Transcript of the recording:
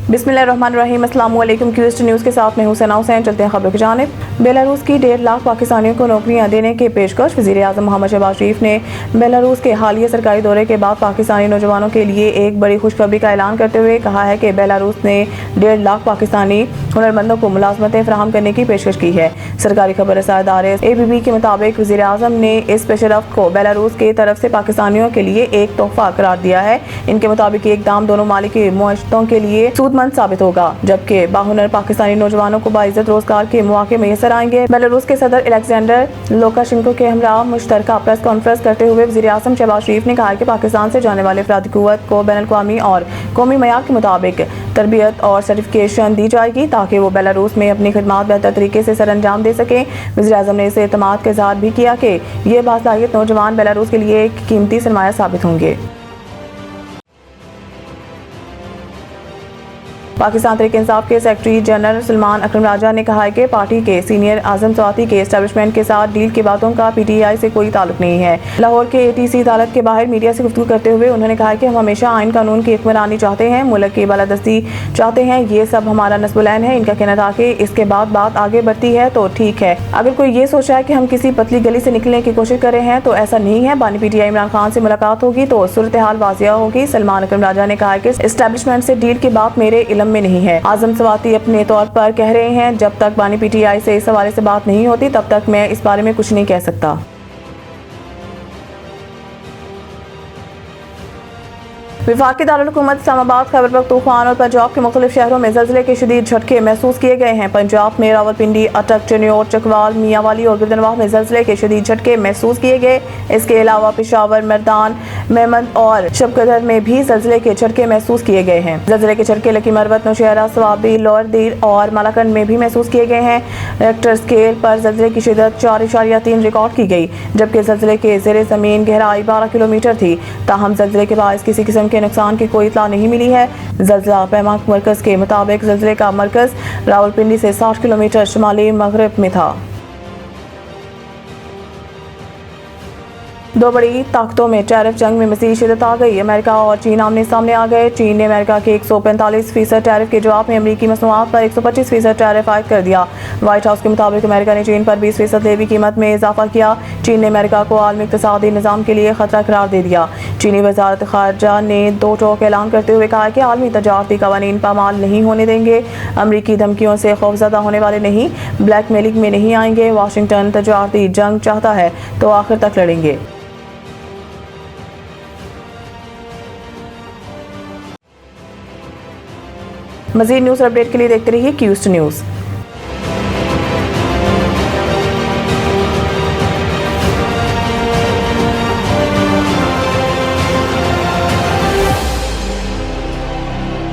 बिस्मिल्लाहिर्रहमानिर्रहीम। अस्सलाम वालेकुम। क्यूस्ट न्यूज़ के साथ मैं हुसैन हुसैन। चलते हैं खबरों की जानिब। बेलारूस की 1.5 लाख पाकिस्तानियों को नौकरियां देने के पेशकश। वज़ीर आज़म मोहम्मद शहबाज शरीफ ने बेलारूस के हालिया सरकारी दौरे के बाद पाकिस्तानी नौजवानों के लिए एक बड़ी खुशखबरी का ऐलान करते हुए कहा है कि बेलारूस ने 1.5 लाख पाकिस्तानी हुनरमंदों को मुलाजमतें फराहम करने की पेशकश की है। सरकारी खबर रसाई इदारे ABB के मुताबिक वज़ीर आज़म ने इस पेशरफ्त को बेलारूस की तरफ से पाकिस्तानियों के लिए एक तोहफा करार दिया है। इनके मुताबिक ये इक़दाम दोनों मालिकी मुआशरतों के लिए सूदमंद साबित होगा, जबकि बाहुनर पाकिस्तानी नौजवानों को बाइज्जत रोजगार के मौके मैसर आएंगे। बेलारूस के सदर अलेक्जेंडर लुकाशेंको के हमरा मुश्तरका प्रेस कॉन्फ्रेंस करते हुए वज़ीर आज़म शहबाज शरीफ ने कहा कि पाकिस्तान से जाने वाले अफरादी कुव्वत को बैनुल-अक़वामी और कौमी मयार के मुताबिक तरबियत और सर्टिफिकेशन दी जाएगी ताकि वो बेलारूस में अपनी खिदमात बेहतर तरीके से सर अंजाम दे सकें। वज़ीर आज़म ने इस एतमाद का इज़हार भी किया कि ये बासलाहियत नौजवान बेलारूस के लिए एक कीमती सरमाया साबित होंगे। पाकिस्तान तहरीक इंसाफ के सेक्रेटरी जनरल सलमान अकरम राजा ने कहा है कि पार्टी के सीनियर आजम स्वाति के एस्टेब्लिशमेंट के साथ डील की बातों का PTI से कोई ताल्लुक नहीं है। लाहौर के ATC अदालत के बाहर मीडिया से गुफ्तगू करते हुए उन्होंने कहा कि हम हमेशा आइन कानून की हुक्मरानी चाहते हैं, मुल्क की बालादस्ती चाहते हैं। ये सब हमारा नस्बुलैन है। इनका कहना था कि इसके बाद बात आगे बढ़ती है तो ठीक है। अगर कोई ये सोच रहा है कि हम किसी पतली गली से निकलने की कोशिश कर रहे हैं तो ऐसा नहीं है। बानी PTI इमरान खान से मुलाकात होगी तो सूरत हाल वाजिया होगी। सलमान अकरम राजा ने कहा कि एस्टेब्लिशमेंट से डील की बात मेरे इल्म में नहीं है। आजम स्वाति अपने तौर पर कह रहे हैं, जब तक बानी PTI से इस हवाले से बात नहीं होती तब तक मैं इस बारे में कुछ नहीं कह सकता। वफाकी दारुल-हुकूमत इस्लामाबाद, खैबर पख्तूनख्वा और पंजाब के मुख्तलिफ शहरों में ज़लज़ले के शदीद झटके महसूस किए गए हैं। पंजाब में रावलपिंडी, अटक, चन्योर, चकवाल, मियांवाली और गिरदनवाह में ज़लज़ले के शदीद झटके महसूस किए गए। इसके अलावा पेशावर, मर्दान, मेमन और शबकदर में भी ज़लज़ले के झटके महसूस किए गए हैं। ज़लज़ले के झटके लकी मरवत, नौशहरा, सवाबी, लोअर दीर और मालाकंड में भी महसूस किए गए हैं। रेक्टर स्केल पर ज़लज़ले की शिद्दत 4.3 रिकॉर्ड की गई, जबकि ज़लज़ले के ज़ेरे ज़मीन गहराई 12 किलोमीटर थी। ताहम ज़लज़ले के बायस किसी किस्म के नुकसान की कोई इत्तला नहीं मिली है। ज़लज़ला पैमाक मरकज़ के मुताबिक ज़लज़ले का मरकज़ रावलपिंडी से 60 किलोमीटर शुमाली मगरिब में था। दो बड़ी ताकतों में टैरिफ जंग में मज़ीद शिद्दत आ गई। अमेरिका और चीन आमने सामने आ गए। चीन ने अमेरिका के 145% टैरिफ के जवाब में अमेरिकी मसनूआत पर 125% टैरिफ आयद कर दिया। व्हाइट हाउस के मुताबिक अमेरिका ने चीन पर 20% लेवी कीमत में इजाफा किया। चीन ने अमेरिका को आलमी इक़्तिसादी निज़ाम के लिए खतरा करार दे दिया। चीनी वज़ारत ख़ारजा ने दो टोक ऐलान करते हुए कहा कि आलमी तजारती क़वानीन पामाल नहीं होने देंगे। अमरीकी धमकियों से खौफज़दा होने वाले नहीं, ब्लैकमेलिंग में नहीं आएंगे। वाशिंगटन तजारती जंग चाहता है तो आखिर तक लड़ेंगे। मज़ीद न्यूज़ अपडेट के लिए देखते रहिए क्यूस्ट न्यूज़।